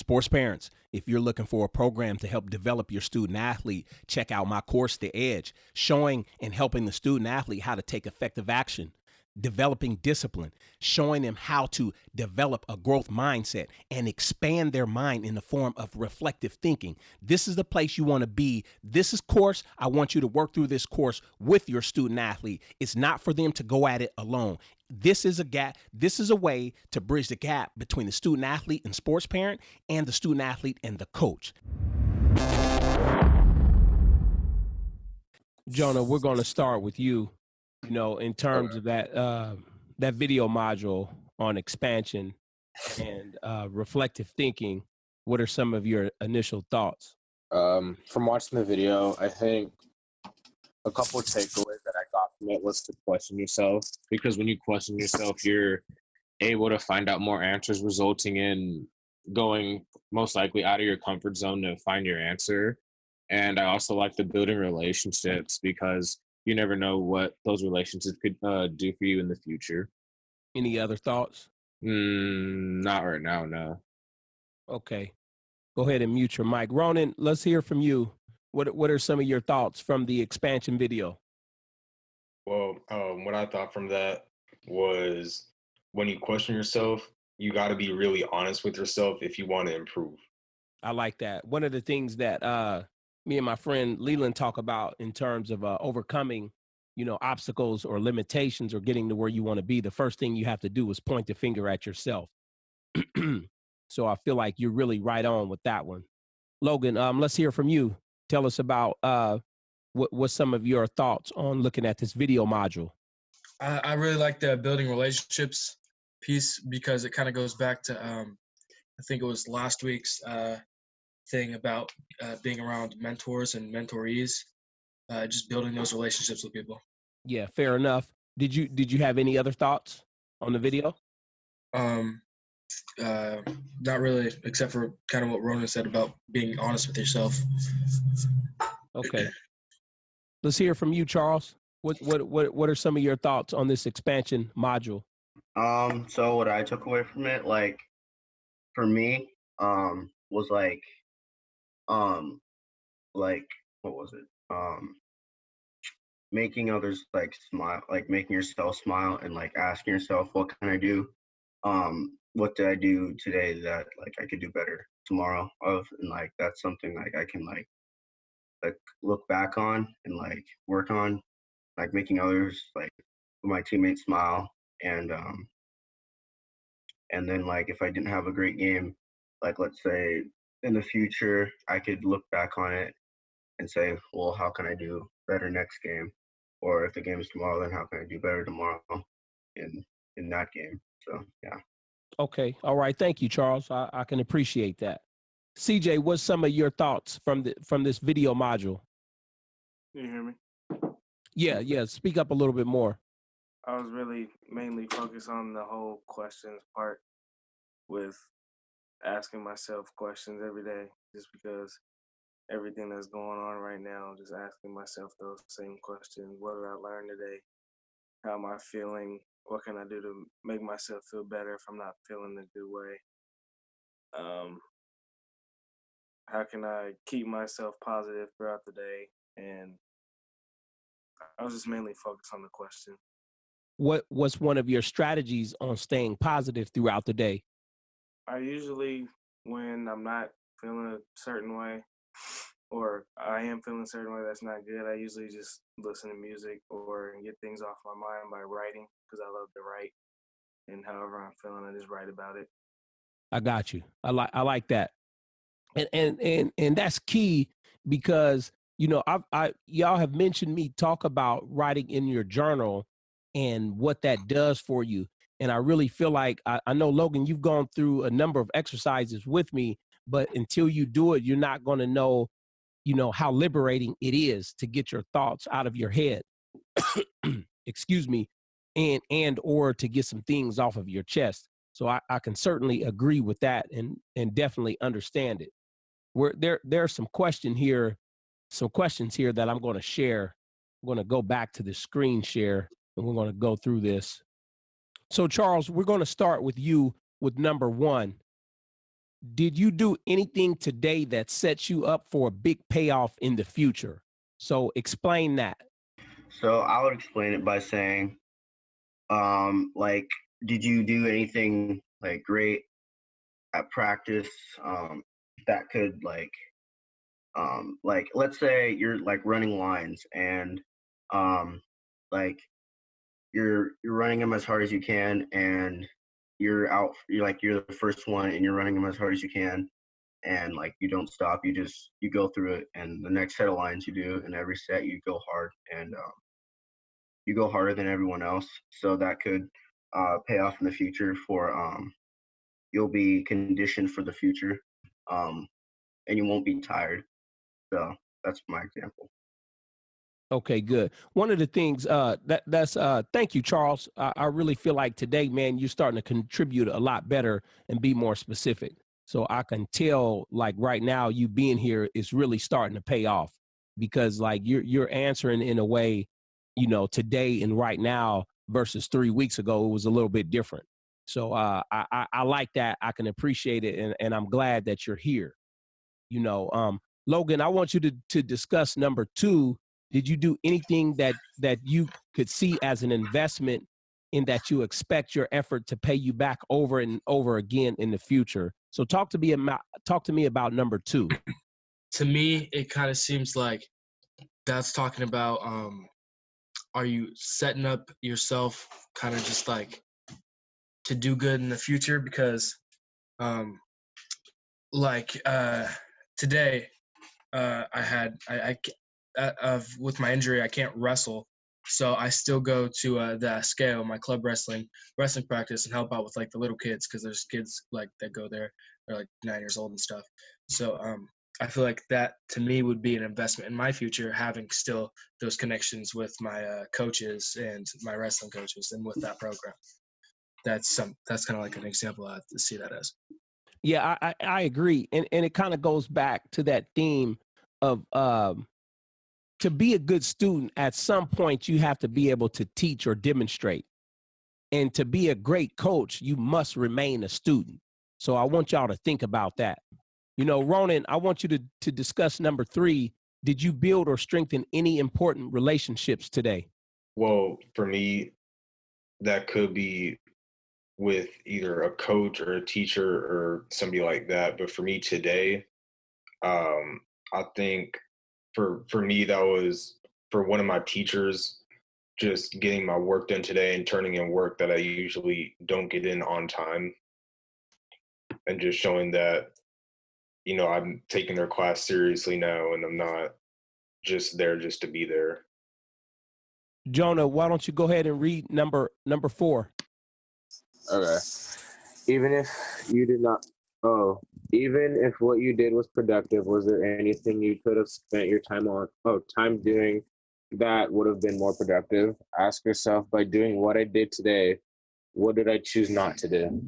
Sports parents, if you're looking for a program to help develop your student athlete, check out my course, The Edge, showing and helping the student athlete how to take effective action, developing discipline, showing them how to develop a growth mindset and expand their mind in the form of reflective thinking. This is the place you want to be. This is course. I want you to work through this course with your student athlete. It's not for them to go at it alone. This is a gap. This is a way to bridge the gap between the student athlete and sports parent and the student athlete and the coach. Jonah, we're going to start with you. You know, in terms of that that video module on expansion and reflective thinking, what are some of your initial thoughts? From watching the video, I think a couple of takeaways that I got from it was to question yourself, because when you question yourself, you're able to find out more answers, resulting in going most likely out of your comfort zone to find your answer. And I also like the building relationships, because you never know what those relationships could do for you in the future. Any other thoughts? Not right now, no. Okay. Go ahead and mute your mic. Ronan, let's hear from you. What are some of your thoughts from the expansion video? Well, what I thought from that was, when you question yourself, you got to be really honest with yourself if you want to improve. I like that. One of the things that me and my friend Leland talk about in terms of overcoming, you know, obstacles or limitations or getting to where you want to be, the first thing you have to do is point the finger at yourself. So I feel like you're really right on with that one. Logan, let's hear from you. Tell us about what's some of your thoughts on looking at this video module. I really like the building relationships piece, because it kind of goes back to I think it was last week's thing about being around mentors and mentorees, just building those relationships with people. Yeah, fair enough. Did you have any other thoughts on the video? Not really, except for kind of what Ronan said about being honest with yourself. Okay. Let's hear from you, Charles. What are some of your thoughts on this expansion module? So what I took away from it, like, for me, was like what was it? Making others like smile, like making yourself smile, and like asking yourself, what can I do? What did I do today that like I could do better tomorrow of? And like that's something like I can like look back on and like work on, like making others, like my teammates, smile. And then like if I didn't have a great game, like let's say in the future, I could look back on it and say, well, how can I do better next game? Or if the game is tomorrow, then how can I do better tomorrow in that game? So yeah. Okay. All right. Thank you, Charles. I can appreciate that. CJ, what's some of your thoughts from this video module? Can you hear me? Yeah. Speak up a little bit more. I was really mainly focused on the whole questions part, with asking myself questions every day, just because everything that's going on right now, just asking myself those same questions. What did I learn today? How am I feeling? What can I do to make myself feel better if I'm not feeling a good way? How can I keep myself positive throughout the day? And I was just mainly focused on the question. What's one of your strategies on staying positive throughout the day? I usually, when I'm not feeling a certain way, or I am feeling a certain way that's not good, I usually just listen to music or get things off my mind by writing, because I love to write. And however I'm feeling, I just write about it. I got you. I like that. And that's key, because you know y'all have mentioned me talk about writing in your journal and what that does for you. And I really feel like I know, Logan, you've gone through a number of exercises with me, but until you do it, you're not going to know, you know, how liberating it is to get your thoughts out of your head. Excuse me, and or to get some things off of your chest. So I can certainly agree with that and definitely understand it. There's some questions here that I'm going to share. I'm going to go back to the screen share and we're going to go through this. So Charles, we're going to start with you with number one. did you do anything today that sets you up for a big payoff in the future? So explain that. So I would explain it by saying, like, did you do anything like great at practice that could like let's say you're like running lines and like you're running them as hard as you can and you're the first one and you're running them as hard as you can and like you don't stop, you go through it, and the next set of lines you do in every set you go hard, and you go harder than everyone else, so that could pay off in the future for you'll be conditioned for the future, um, and you won't be tired. So that's my example. Okay, good. One of the things that's thank you, Charles. I really feel like today, man, you're starting to contribute a lot better and be more specific. So I can tell, like right now, you being here is really starting to pay off because, like, you're answering in a way, you know, today and right now versus 3 weeks ago, it was a little bit different. So I like that. I can appreciate it, and I'm glad that you're here. You know, Logan, I want you to discuss number 2. Did you do anything that you could see as an investment in that you expect your effort to pay you back over and over again in the future? So talk to me about number 2. To me, it kind of seems like that's talking about are you setting up yourself kind of just like to do good in the future? Because like today with my injury, I can't wrestle. So I still go to the scale, my club wrestling practice, and help out with like the little kids, because there's kids like that go there. They're like 9 years old and stuff. So I feel like that to me would be an investment in my future, having still those connections with my coaches and my wrestling coaches, and with that program. That's kind of like an example I have to see that as. Yeah, I agree, and it kind of goes back to that theme of to be a good student, at some point you have to be able to teach or demonstrate. And to be a great coach, you must remain a student. So I want y'all to think about that. You know, Ronan, I want you to discuss number 3. Did you build or strengthen any important relationships today? Well, for me, that could be with either a coach or a teacher or somebody like that. But for me today, I think for me, that was for one of my teachers, just getting my work done today and turning in work that I usually don't get in on time, and just showing that, you know, I'm taking their class seriously now and I'm not just there just to be there. Jonah, why don't you go ahead and read number 4? Okay. Even if you did not, even if what you did was productive, was there anything you could have spent your time doing that would have been more productive? Ask yourself, by doing what I did today, what did I choose not to do?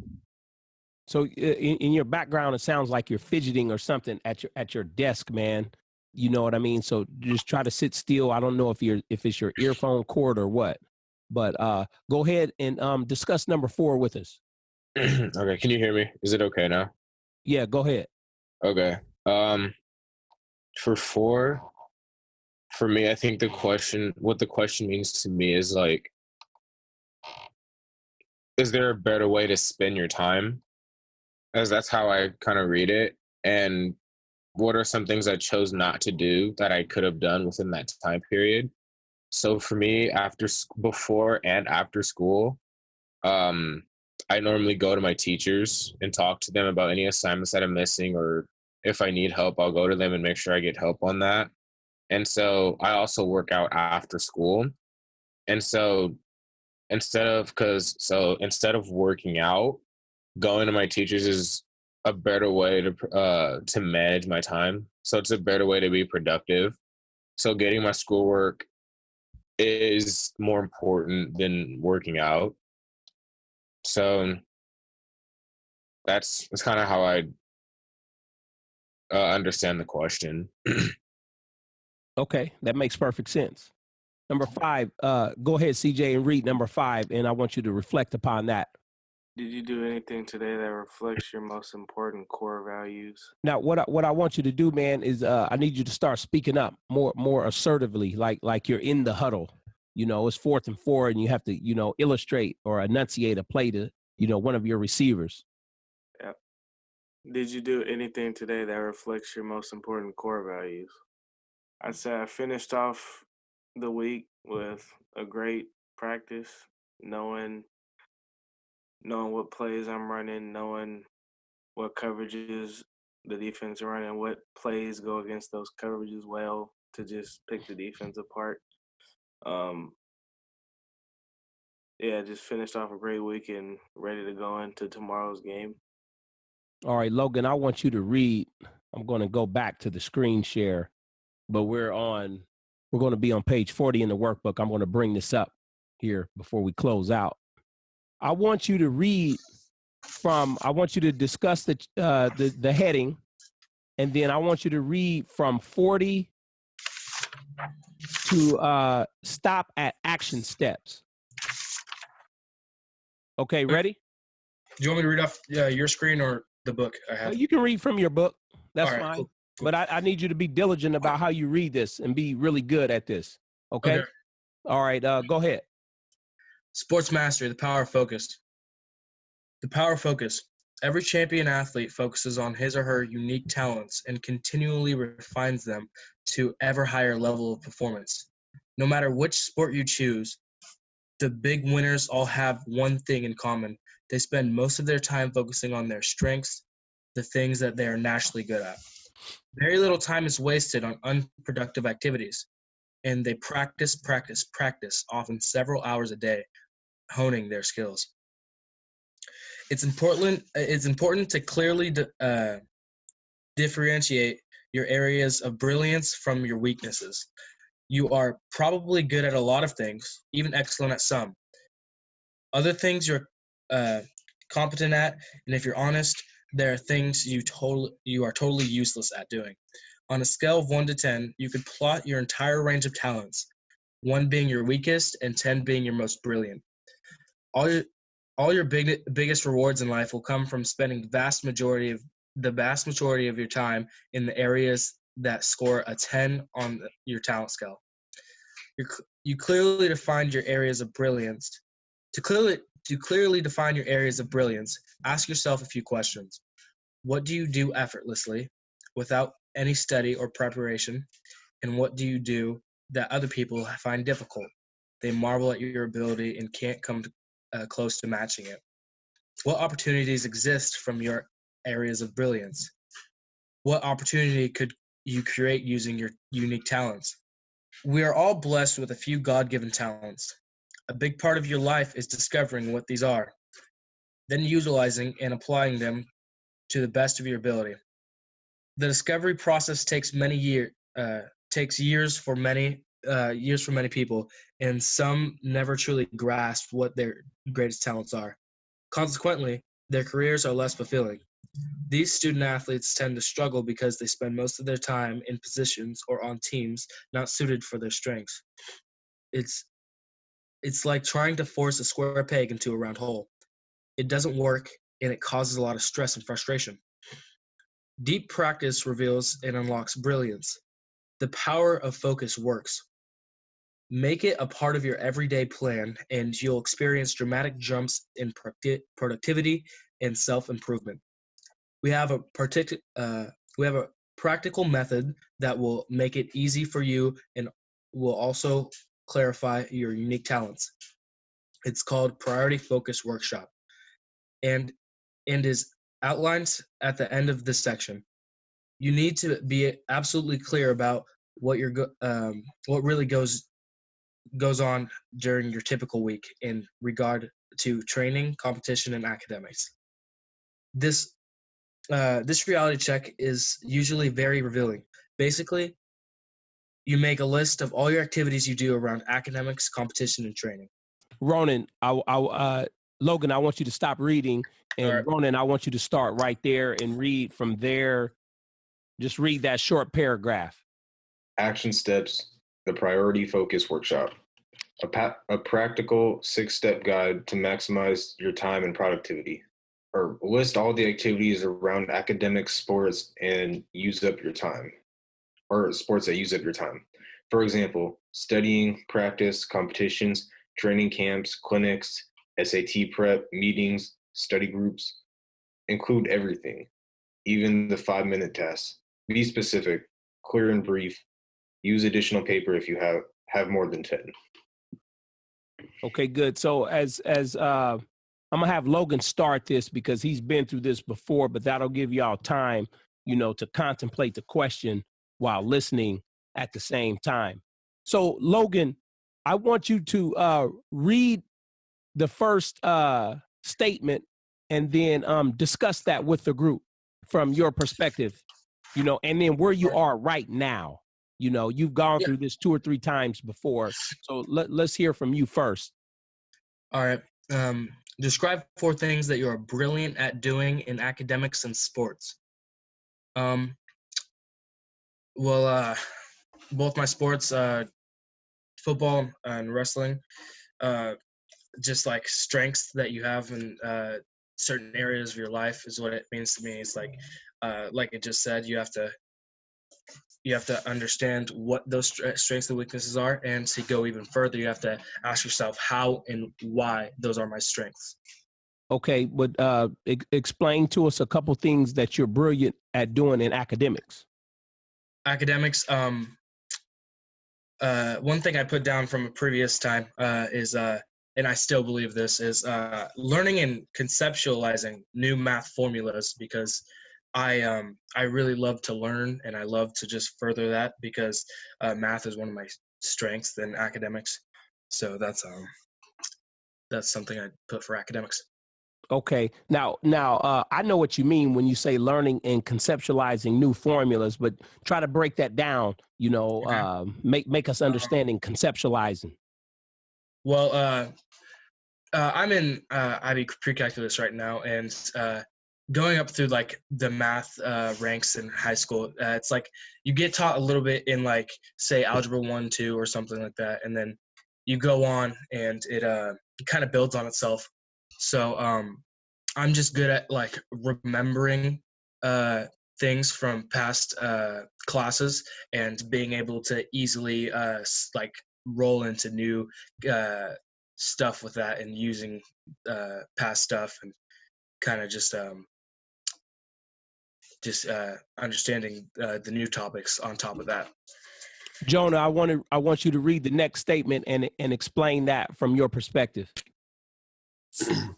So in your background, it sounds like you're fidgeting or something at your desk, man. You know what I mean? So just try to sit still. I don't know if it's your earphone cord or what, but go ahead and discuss number 4 with us. Okay, can you hear me? Is it okay now? Yeah, go ahead. Okay. For 4, for me, I think what the question means to me is like, is there a better way to spend your time? As that's how I kind of read it. And what are some things I chose not to do that I could have done within that time period? So for me, before and after school, I normally go to my teachers and talk to them about any assignments that I'm missing, or if I need help, I'll go to them and make sure I get help on that. And so I also work out after school. And so instead of working out, going to my teachers is a better way to manage my time. So it's a better way to be productive. So getting my schoolwork is more important than working out. So that's kind of how I understand the question. Okay, that makes perfect sense. Number 5, go ahead, CJ, and read number 5, and I want you to reflect upon that. Did you do anything today that reflects your most important core values? Now, what I want you to do, man, is I need you to start speaking up more assertively, like you're in the huddle. You know, it's 4th and 4, and you have to, you know, illustrate or enunciate a play to, you know, one of your receivers. Yep. Did you do anything today that reflects your most important core values? I'd say I finished off the week with a great practice, knowing what plays I'm running, knowing what coverages the defense are running, what plays go against those coverages well to just pick the defense apart. Yeah, just finished off a great week and ready to go into tomorrow's game. All right, Logan, I want you to read. I'm going to go back to the screen share, but we're going to be on page 40 in the workbook. I'm going to bring this up here before we close out. I want you to read I want you to discuss the heading, and then I want you to read from 40 to stop at action steps. Okay, ready? Do you want me to read off your screen or the book I have? You can read from your book. That's All right, fine. cool. But I need you to be diligent about how you read this and be really good at this. Okay? All right, go ahead. Sports mastery, the power of focus. The power of focus. Every champion athlete focuses on his or her unique talents and continually refines them to ever higher level of performance. No matter which sport you choose, the big winners all have one thing in common. They spend most of their time focusing on their strengths, the things that they are naturally good at. Very little time is wasted on unproductive activities, and they practice, often several hours a day, honing their skills. It's important to clearly differentiate your areas of brilliance from your weaknesses. You are probably good at a lot of things, even excellent at some. Other things you're competent at, and if you're honest, there are things you are totally useless at doing. On a scale of 1 to 10, you could plot your entire range of talents, 1 being your weakest and 10 being your most brilliant. All your biggest rewards in life will come from spending the vast majority of your time in the areas that score a 10 on your talent scale. You clearly defined your areas of brilliance. To clearly define your areas of brilliance, ask yourself a few questions. What do you do effortlessly, without any study or preparation? And what do you do that other people find difficult? They marvel at your ability and can't come close to matching it. What opportunities exist from your areas of brilliance? What opportunity could you create using your unique talents? We are all blessed with a few God-given talents. A big part of your life is discovering what these are, then utilizing and applying them to the best of your ability. The discovery process takes years for many people, and some never truly grasp what their greatest talents are. Consequently, their careers are less fulfilling. These student athletes tend to struggle because they spend most of their time in positions or on teams not suited for their strengths. It's like trying to force a square peg into a round hole. It doesn't work, and it causes a lot of stress and frustration. Deep practice reveals and unlocks brilliance. The power of focus works. Make it a part of your everyday plan, and you'll experience dramatic jumps in productivity and self-improvement. We have a practical method that will make it easy for you and will also clarify your unique talents. It's called Priority Focus Workshop, and is outlined at the end of this section. You need to be absolutely clear about what really goes on during your typical week in regard to training, competition, and academics. This reality check is usually very revealing. Basically, you make a list of all your activities you do around academics, competition, and training. Ronan, Logan, I want you to stop reading, and All right. Ronan, I want you to start right there and read from there. Just read that short paragraph. Action steps, the Priority Focus Workshop. A practical 6-step guide to maximize your time and productivity. Or list all the activities around academics, sports, and use up your time. Or sports that use up your time. For example, studying, practice, competitions, training camps, clinics, SAT prep, meetings, study groups. Include everything, even the 5-minute tests. Be specific, clear and brief. Use additional paper if you have more than 10. Okay, good. So as I'm gonna have Logan start this because he's been through this before, but that'll give y'all time, to contemplate the question while listening at the same time. So Logan, I want you to read the first statement and then discuss that with the group from your perspective, and then where you are right now. You've gone through this 2 or 3 times before, so let's hear from you first. All right. Describe 4 things that you are brilliant at doing in academics and sports. Both my sports, football and wrestling, just like strengths that you have in certain areas of your life is what it means to me. It's like it just said, you have to understand what those strengths and weaknesses are, and to go even further, you have to ask yourself how and why those are my strengths. Okay, but explain to us a couple things that you're brilliant at doing in academics. Academics, one thing I put down from a previous time is, and I still believe this, is learning and conceptualizing new math formulas, because I really love to learn, and I love to just further that, because math is one of my strengths in academics. So that's something I put for academics. Okay. Now, I know what you mean when you say learning and conceptualizing new formulas, but try to break that down. Make us understanding conceptualizing. Well, I'm in IB pre-calculus right now, and going up through like the math ranks in high school, it's like you get taught a little bit in like, say, algebra 1, 2 or something like that, and then you go on and it kind of builds on itself. So I'm just good at like remembering things from past classes and being able to easily like roll into new stuff with that, and using past stuff, and kind of just understanding the new topics on top of that. Jonah, I want you to read the next statement and explain that from your perspective. Second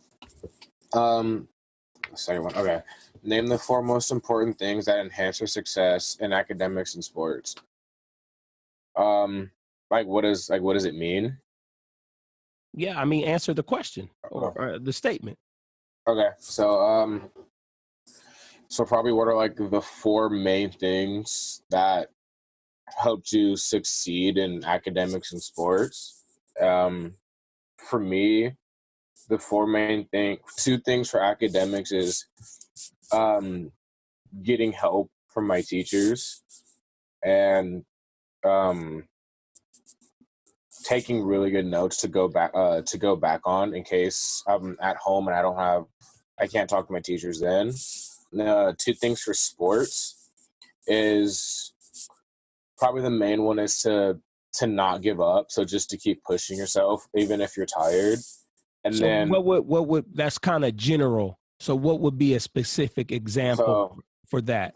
one. Okay. Name the 4 most important things that enhance your success in academics and sports. What does it mean? Yeah, I mean, answer the question or the statement. Okay. So probably what are like the 4 main things that helped you succeed in academics and sports? For me, the 2 things for academics is getting help from my teachers, and taking really good notes to go back on in case I'm at home and I can't talk to my teachers then. 2 things for sports is probably the main one is to not give up. So just to keep pushing yourself, even if you're tired. And so then what would that's kind of general. So what would be a specific example for that?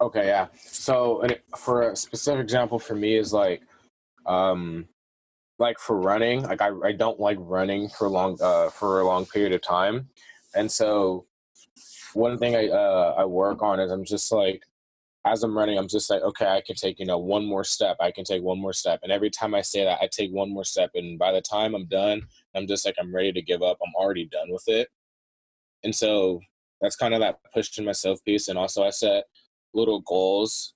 Okay, yeah. So for a specific example for me is like for running, like I don't like running for a long period of time. And so one thing I work on is I'm just like, as I'm running, I'm just like, okay, I can take, one more step. I can take one more step. And every time I say that, I take one more step. And by the time I'm done, I'm just like, I'm ready to give up. I'm already done with it. And so that's kind of that pushing myself piece. And also I set little goals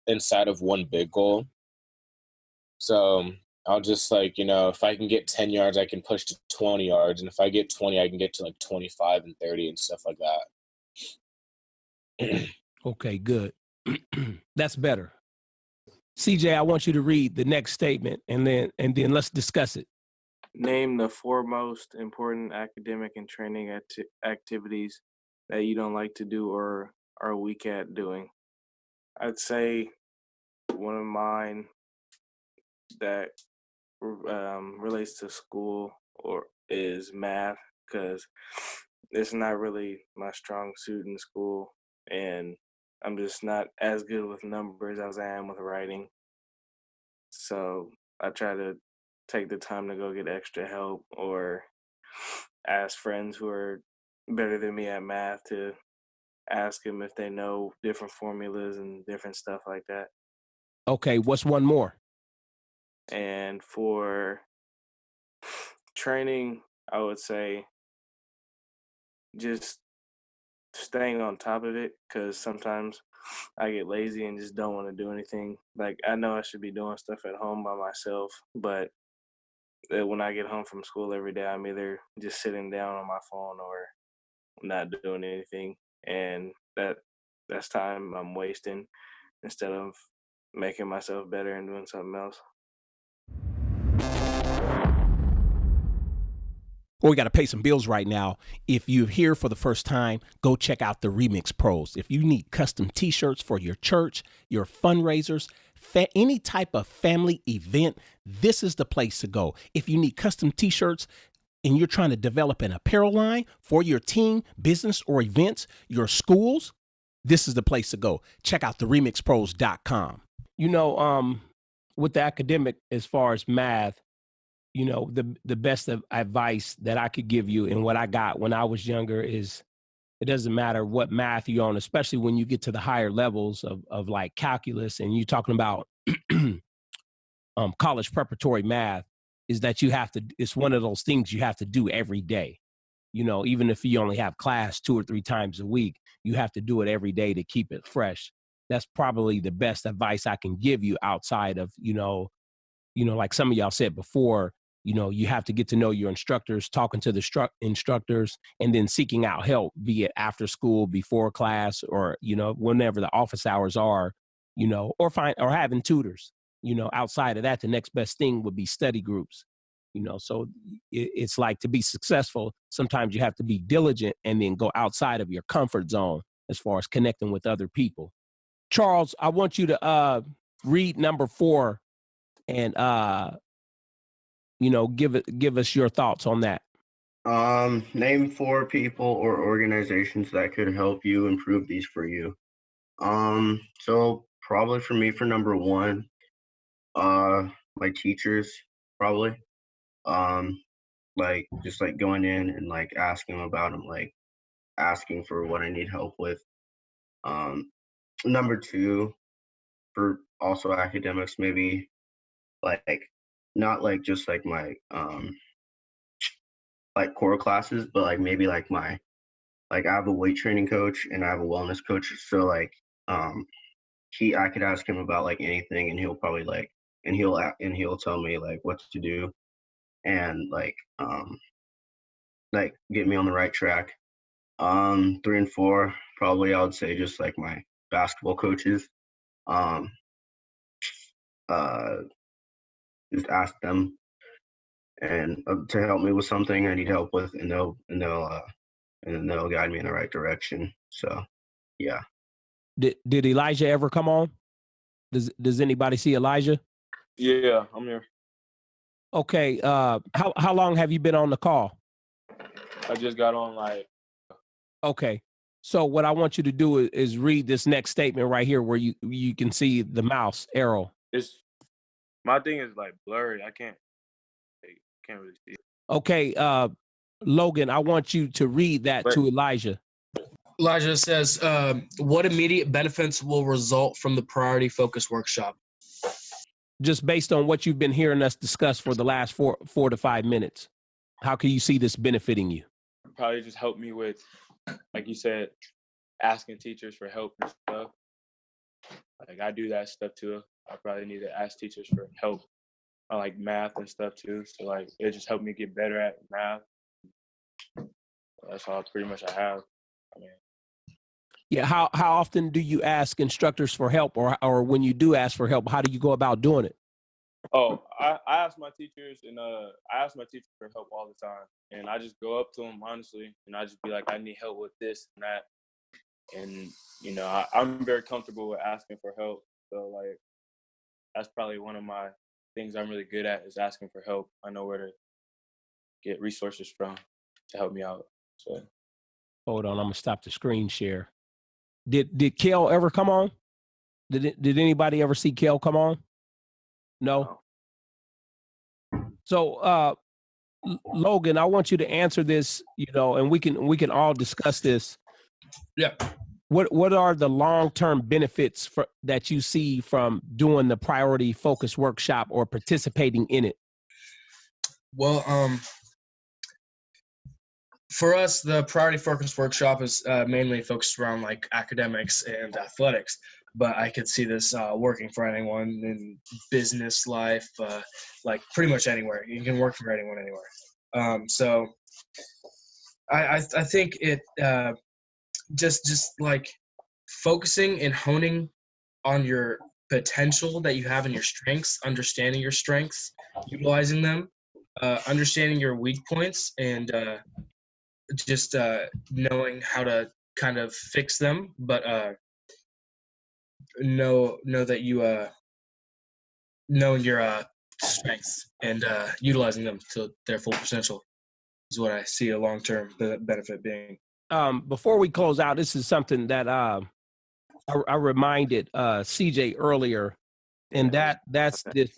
inside of one big goal. So I'll just like, if I can get 10 yards, I can push to 20 yards. And if I get 20, I can get to like 25 and 30 and stuff like that. Okay, good. That's better. CJ, I want you to read the next statement and then let's discuss it. Name the four most important academic and training activities that you don't like to do or are weak at doing. I'd say one of mine that relates to school or is math because it's not really my strong suit in school, and I'm just not as good with numbers as I am with writing. So I try to take the time to go get extra help or ask friends who are better than me at math to ask them if they know different formulas and different stuff like that. Okay, what's one more? And for training, I would say just staying on top of it because sometimes I get lazy and just don't want to do anything. Like I know I should be doing stuff at home by myself, but when I get home from school every day, I'm either just sitting down on my phone or not doing anything, and that's time I'm wasting instead of making myself better and doing something else. Well, we got to pay some bills right now. If you're here for the first time, go check out the Remix Pros. If you need custom t-shirts for your church, your fundraisers, any type of family event, this is the place to go. If you need custom t-shirts and you're trying to develop an apparel line for your team, business, or events, your schools, this is the place to go. Check out theremixpros.com. You know, with the academic, as far as math, you know, the best of advice that I could give you and what I got when I was younger is it doesn't matter what math you're on, especially when you get to the higher levels of like calculus and you're talking about college preparatory math, is that you have to, it's one of those things you have to do every day. You know, even if you only have class 2 or 3 times a week, you have to do it every day to keep it fresh. That's probably the best advice I can give you outside of, like some of y'all said before, you have to get to know your instructors, talking to the instructors, and then seeking out help, be it after school, before class, or, whenever the office hours are, or having tutors. Outside of that, the next best thing would be study groups. So it's like, to be successful, sometimes you have to be diligent and then go outside of your comfort zone as far as connecting with other people. Charles, I want you to read number 4 and give us your thoughts on that. Name 4 people or organizations that could help you improve these for you. So probably for me, for number 1, my teachers, probably. Like just like going in and like asking about them, like asking for what I need help with. Number 2, for also academics, maybe like not like just like my like core classes, but like maybe like I have a weight training coach and I have a wellness coach, so like I could ask him about like anything and he'll probably he'll tell me like what to do and like get me on the right track. 3 and 4, probably I would say just like my basketball coaches. Just ask them and to help me with something I need help with, and they'll guide me in the right direction. So, yeah. Did Elijah ever come on? Does anybody see Elijah? Yeah, I'm here. Okay. How long have you been on the call? I just got on Okay. So what I want you to do is read this next statement right here where you can see the mouse arrow. My thing is like blurry. I can't really see it. Okay. Logan, I want you to read that to Elijah. Elijah says, what immediate benefits will result from the priority focus workshop? Just based on what you've been hearing us discuss for the last 4 to 5 minutes, how can you see this benefiting you? Probably just help me with, like you said, asking teachers for help and stuff. Like I do that stuff too. I probably need to ask teachers for help on like math and stuff too. So like it just helped me get better at math. That's all pretty much I have. I mean, yeah. How often do you ask instructors for help, or when you do ask for help, how do you go about doing it? I ask my teachers, and I ask my teacher for help all the time, and I just go up to them honestly, and I just be like, I need help with this and that, and I'm very comfortable with asking for help. So like, that's probably one of my things I'm really good at is asking for help. I know where to get resources from to help me out. So Hold on, I'm gonna stop the screen share. Did Kel ever come on? Did anybody ever see Kel come on? No. So Logan, I want you to answer this, and we can all discuss this. Yeah. What are the long-term benefits that you see from doing the priority focus workshop or participating in it? Well, for us, the priority focus workshop is mainly focused around like academics and athletics, but I could see this working for anyone in business life, like pretty much anywhere. You can work for anyone anywhere. So I think it just like focusing and honing on your potential that you have in your strengths, understanding your strengths, utilizing them, understanding your weak points, and just knowing how to kind of fix them, but know that you knowing your strengths and utilizing them to their full potential is what I see a long-term benefit being. Before we close out, this is something that I reminded CJ earlier, and that's this.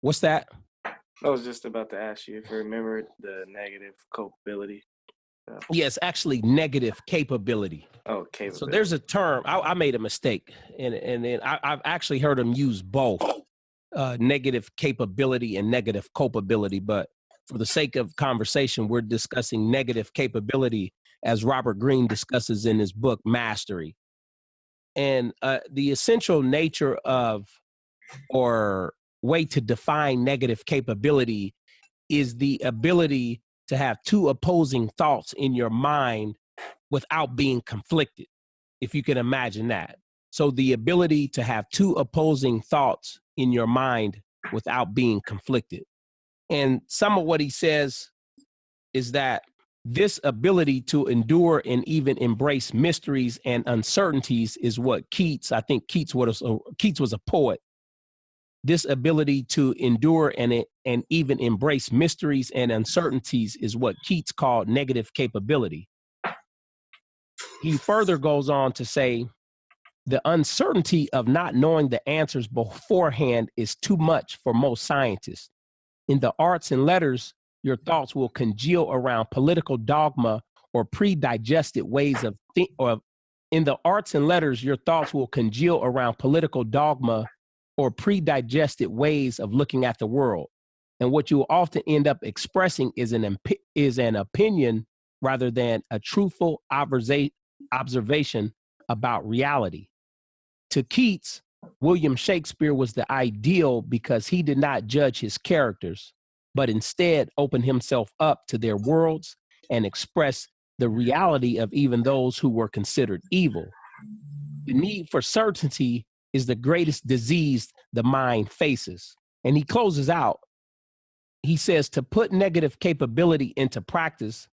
What's that? I was just about to ask you if you remember the negative culpability. Yes, actually, negative capability. Oh, capability. So there's a term. I made a mistake, and then I've actually heard them use both negative capability and negative culpability. But for the sake of conversation, we're discussing negative capability as Robert Greene discusses in his book Mastery. And the essential nature of or way to define negative capability is the ability to have two opposing thoughts in your mind without being conflicted, if you can imagine that. So the ability to have two opposing thoughts in your mind without being conflicted. And some of what he says is that this ability to endure and even embrace mysteries and uncertainties is what Keats, I think Keats was a poet. This ability to endure and even embrace mysteries and uncertainties is what Keats called negative capability. He further goes on to say, the uncertainty of not knowing the answers beforehand is too much for most scientists. In the arts and letters, your thoughts will congeal around political dogma or pre-digested ways of in the arts and letters, your thoughts will congeal around political dogma or pre-digested ways of looking at the world. And what you will often end up expressing is an opinion rather than a truthful observation about reality. To Keats, William Shakespeare was the ideal because he did not judge his characters, but instead opened himself up to their worlds and expressed the reality of even those who were considered evil. The need for certainty is the greatest disease the mind faces. And he closes out. He says, to put negative capability into practice,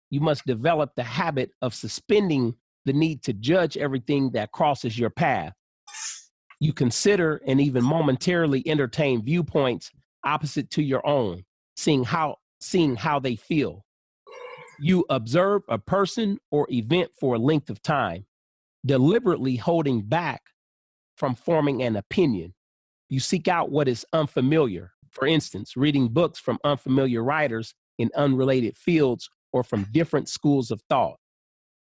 you must develop the habit of suspending the need to judge everything that crosses your path. You consider and even momentarily entertain viewpoints opposite to your own, seeing how they feel. You observe a person or event for a length of time, deliberately holding back from forming an opinion. You seek out what is unfamiliar. For instance, reading books from unfamiliar writers in unrelated fields or from different schools of thought.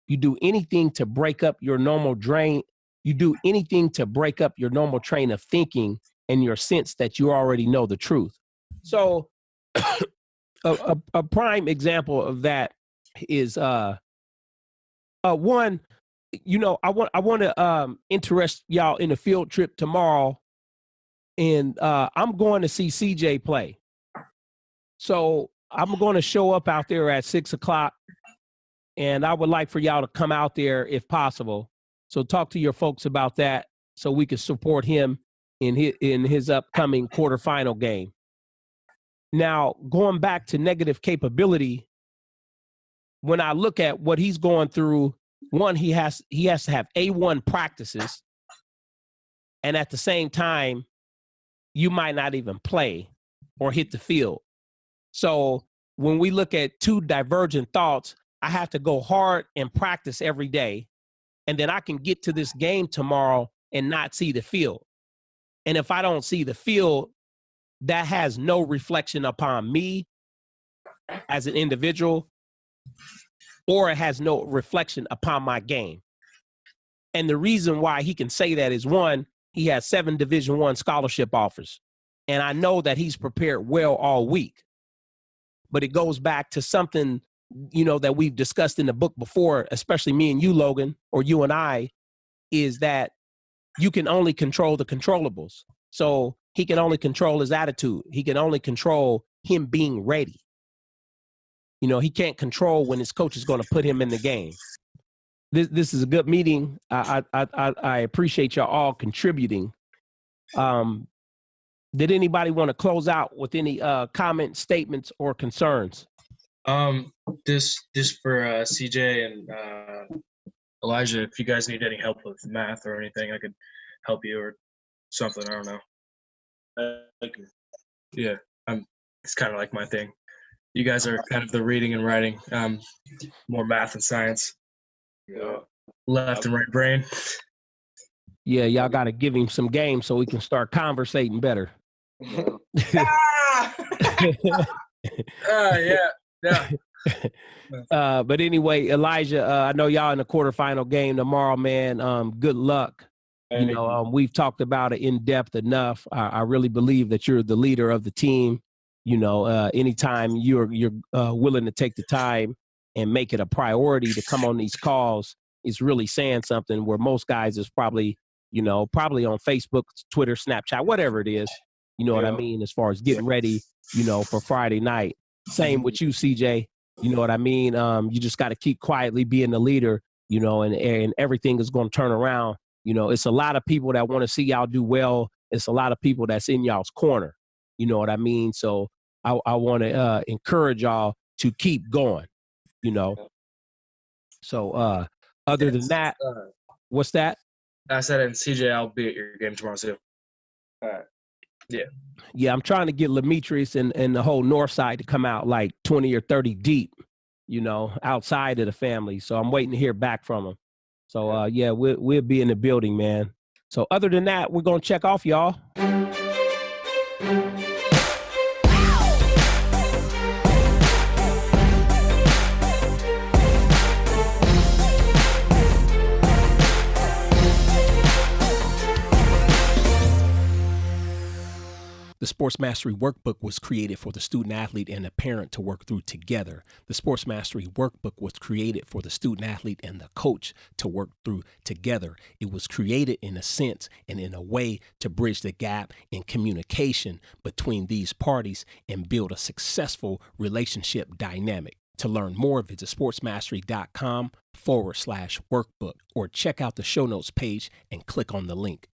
You do anything to break up your normal train of thinking and your sense that you already know the truth. So a prime example of that is one, I want to interest y'all in a field trip tomorrow, and I'm going to see CJ play. So I'm going to show up out there at 6:00, and I would like for y'all to come out there if possible. So talk to your folks about that so we can support him in his upcoming quarterfinal game. Now, going back to negative capability, when I look at what he's going through, one, he has to have A1 practices, and at the same time, you might not even play or hit the field. So when we look at two divergent thoughts, I have to go hard and practice every day, and then I can get to this game tomorrow and not see the field. And if I don't see the field, that has no reflection upon me as an individual, or it has no reflection upon my game. And the reason why he can say that is, one, he has 7 Division I scholarship offers. And I know that he's prepared well all week. But it goes back to something, that we've discussed in the book before, especially me and you, Logan, or you and I, is that you can only control the controllables. So he can only control his attitude. He can only control him being ready. He can't control when his coach is going to put him in the game. This is a good meeting. I appreciate y'all all contributing. Did anybody want to close out with any comments, statements, or concerns? This for CJ and Elijah, if you guys need any help with math or anything, I could help you or something. I don't know. Thank you. Yeah, it's kind of like my thing. You guys are kind of the reading and writing, more math and science. Yeah. Left and right brain. Yeah, y'all got to give him some games so we can start conversating better. Yeah. But anyway, Elijah, I know y'all in the quarterfinal game tomorrow, man. Good luck. We've talked about it in depth enough. I really believe that you're the leader of the team. Anytime you're willing to take the time and make it a priority to come on these calls, is really saying something, where most guys is probably on Facebook, Twitter, Snapchat, whatever it is. You know what I mean? As far as getting ready, for Friday night. Same with you, CJ. You know what I mean? You just got to keep quietly being the leader, and everything is going to turn around. It's a lot of people that want to see y'all do well. It's a lot of people that's in y'all's corner. You know what I mean? So I want to encourage y'all to keep going, So other than that, what's that? I said, and CJ, I'll be at your game tomorrow too. All right. Yeah, I'm trying to get Lametrius and the whole north side to come out like 20 or 30 deep, outside of the family. So I'm waiting to hear back from them. So, we'll be in the building, man. So other than that, we're going to check off, y'all. The Sports Mastery Workbook was created for the student athlete and the parent to work through together. The Sports Mastery Workbook was created for the student athlete and the coach to work through together. It was created in a sense and in a way to bridge the gap in communication between these parties and build a successful relationship dynamic. To learn more, visit sportsmastery.com/workbook or check out the show notes page and click on the link.